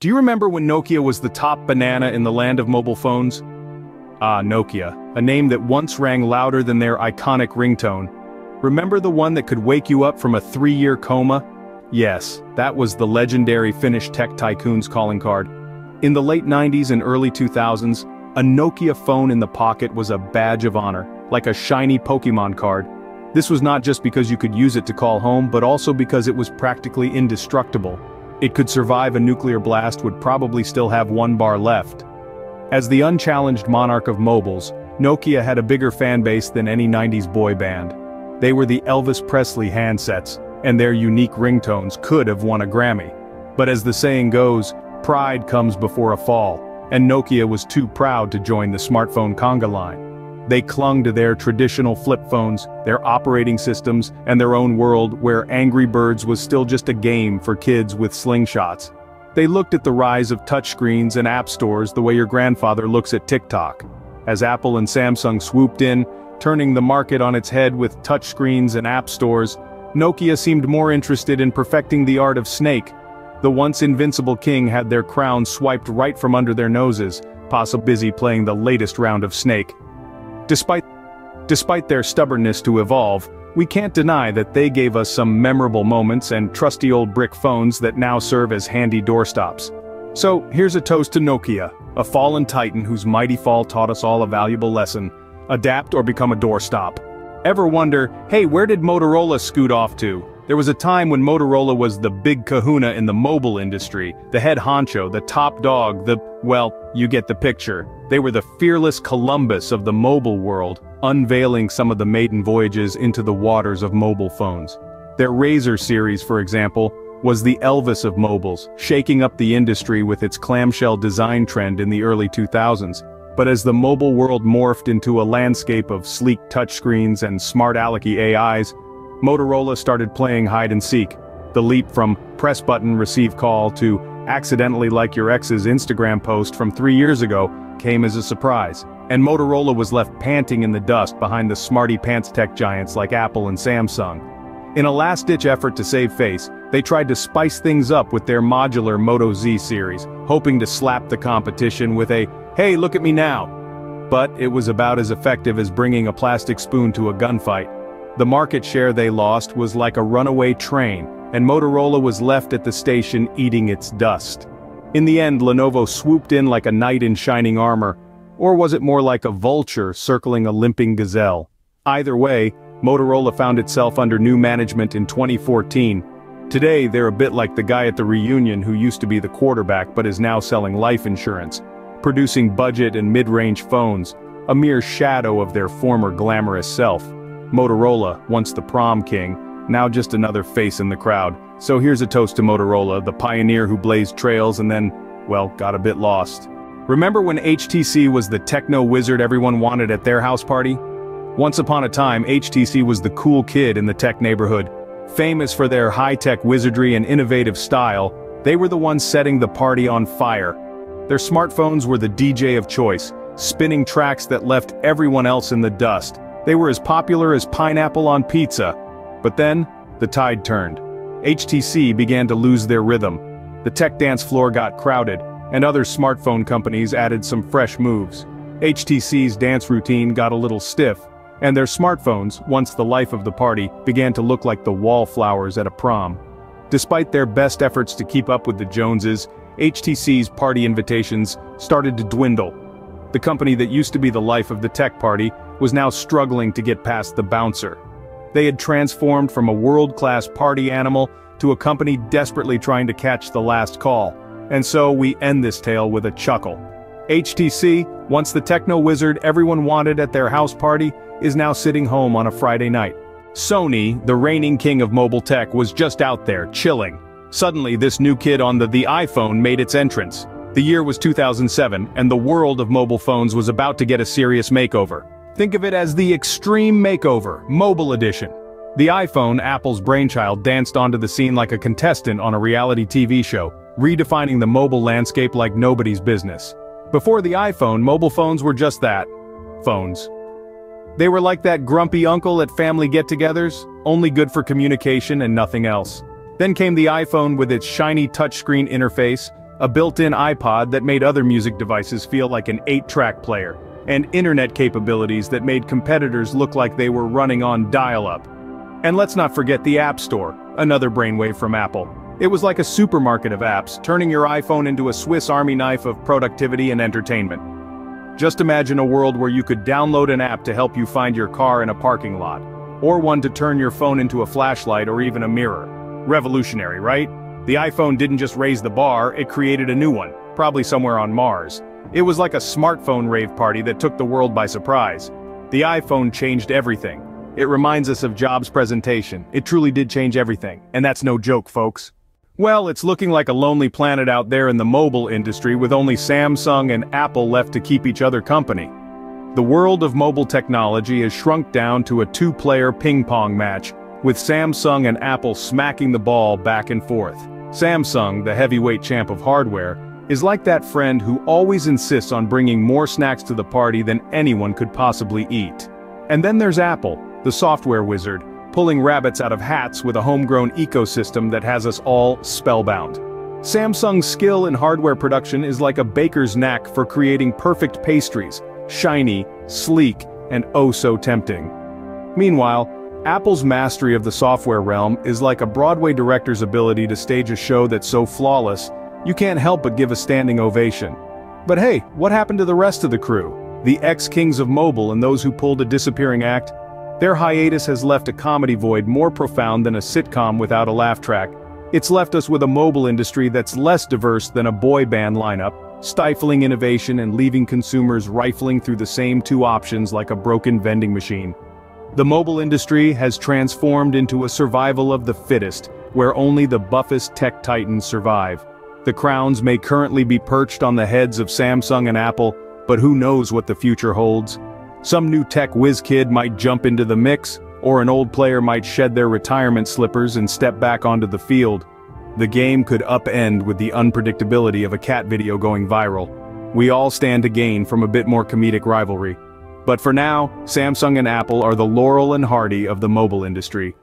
Do you remember when Nokia was the top banana in the land of mobile phones? Ah, Nokia, a name that once rang louder than their iconic ringtone. Remember the one that could wake you up from a 3-year coma? Yes, that was the legendary Finnish tech tycoon's calling card. In the late 90s and early 2000s, a Nokia phone in the pocket was a badge of honor, like a shiny Pokemon card. This was not just because you could use it to call home, but also because it was practically indestructible. It could survive a nuclear blast, would probably still have 1 bar left. As the unchallenged monarch of mobiles, Nokia had a bigger fan base than any 90s boy band. They were the Elvis Presley handsets, and their unique ringtones could have won a Grammy. But as the saying goes, pride comes before a fall, and Nokia was too proud to join the smartphone conga line. They clung to their traditional flip phones, their operating systems, and their own world where Angry Birds was still just a game for kids with slingshots. They looked at the rise of touchscreens and app stores the way your grandfather looks at TikTok. As Apple and Samsung swooped in, turning the market on its head with touchscreens and app stores, Nokia seemed more interested in perfecting the art of Snake. The once invincible king had their crown swiped right from under their noses, possibly busy playing the latest round of Snake. Despite their stubbornness to evolve, we can't deny that they gave us some memorable moments and trusty old brick phones that now serve as handy doorstops. So, here's a toast to Nokia, a fallen titan whose mighty fall taught us all a valuable lesson: adapt or become a doorstop. Ever wonder, hey, where did Motorola scoot off to? There was a time when Motorola was the big kahuna in the mobile industry, the head honcho, the top dog, well, you get the picture. They were the fearless Columbus of the mobile world, unveiling some of the maiden voyages into the waters of mobile phones. Their Razr series, for example, was the Elvis of mobiles, shaking up the industry with its clamshell design trend in the early 2000s. But as the mobile world morphed into a landscape of sleek touchscreens and smart alecky AIs, Motorola started playing hide-and-seek. The leap from press button receive call to accidentally like your ex's Instagram post from 3 years ago came as a surprise, and Motorola was left panting in the dust behind the smarty pants tech giants like Apple and Samsung. In a last-ditch effort to save face, they tried to spice things up with their modular Moto Z series, hoping to slap the competition with a, "Hey, look at me now." But it was about as effective as bringing a plastic spoon to a gunfight. The market share they lost was like a runaway train, and Motorola was left at the station eating its dust. In the end, Lenovo swooped in like a knight in shining armor, or was it more like a vulture circling a limping gazelle? Either way, Motorola found itself under new management in 2014. Today, they're a bit like the guy at the reunion who used to be the quarterback but is now selling life insurance, producing budget and mid-range phones, a mere shadow of their former glamorous self. Motorola, once the prom king, now just another face in the crowd. So here's a toast to Motorola, the pioneer who blazed trails and then, well, got a bit lost. Remember when HTC was the techno wizard everyone wanted at their house party? Once upon a time, HTC was the cool kid in the tech neighborhood. Famous for their high-tech wizardry and innovative style, they were the ones setting the party on fire. Their smartphones were the DJ of choice, spinning tracks that left everyone else in the dust. They were as popular as pineapple on pizza. But then, the tide turned. HTC began to lose their rhythm. The tech dance floor got crowded, and other smartphone companies added some fresh moves. HTC's dance routine got a little stiff, and their smartphones, once the life of the party, began to look like the wallflowers at a prom. Despite their best efforts to keep up with the Joneses, HTC's party invitations started to dwindle. The company that used to be the life of the tech party was now struggling to get past the bouncer. They had transformed from a world-class party animal to a company desperately trying to catch the last call. And so we end this tale with a chuckle. HTC, once the techno wizard everyone wanted at their house party, is now sitting home on a Friday night. Sony, the reigning king of mobile tech, was just out there, chilling. Suddenly this new kid on the iPhone made its entrance. The year was 2007, and the world of mobile phones was about to get a serious makeover. Think of it as the Extreme Makeover, Mobile Edition. The iPhone, Apple's brainchild, danced onto the scene like a contestant on a reality TV show, redefining the mobile landscape like nobody's business. Before the iPhone, mobile phones were just that. Phones. They were like that grumpy uncle at family get-togethers, only good for communication and nothing else. Then came the iPhone with its shiny touchscreen interface, a built-in iPod that made other music devices feel like an 8-track player, and internet capabilities that made competitors look like they were running on dial-up. And let's not forget the App Store, another brainwave from Apple. It was like a supermarket of apps, turning your iPhone into a Swiss Army knife of productivity and entertainment. Just imagine a world where you could download an app to help you find your car in a parking lot, or one to turn your phone into a flashlight or even a mirror. Revolutionary, right? The iPhone didn't just raise the bar, it created a new one, probably somewhere on Mars. It was like a smartphone rave party that took the world by surprise. The iPhone changed everything. It reminds us of Jobs' presentation. It truly did change everything, and that's no joke, folks. Well, it's looking like a lonely planet out there in the mobile industry with only Samsung and Apple left to keep each other company. The world of mobile technology has shrunk down to a two-player ping-pong match, with Samsung and Apple smacking the ball back and forth. Samsung, the heavyweight champ of hardware, is like that friend who always insists on bringing more snacks to the party than anyone could possibly eat. And then there's Apple, the software wizard, pulling rabbits out of hats with a homegrown ecosystem that has us all spellbound. Samsung's skill in hardware production is like a baker's knack for creating perfect pastries, shiny, sleek, and oh so tempting. Meanwhile, Apple's mastery of the software realm is like a Broadway director's ability to stage a show that's so flawless, you can't help but give a standing ovation. But hey, what happened to the rest of the crew? The ex-kings of mobile and those who pulled a disappearing act? Their hiatus has left a comedy void more profound than a sitcom without a laugh track. It's left us with a mobile industry that's less diverse than a boy band lineup, stifling innovation and leaving consumers rifling through the same two options like a broken vending machine. The mobile industry has transformed into a survival of the fittest, where only the buffest tech titans survive. The crowns may currently be perched on the heads of Samsung and Apple, but who knows what the future holds? Some new tech whiz kid might jump into the mix, or an old player might shed their retirement slippers and step back onto the field. The game could upend with the unpredictability of a cat video going viral. We all stand to gain from a bit more comedic rivalry. But for now, Samsung and Apple are the Laurel and Hardy of the mobile industry.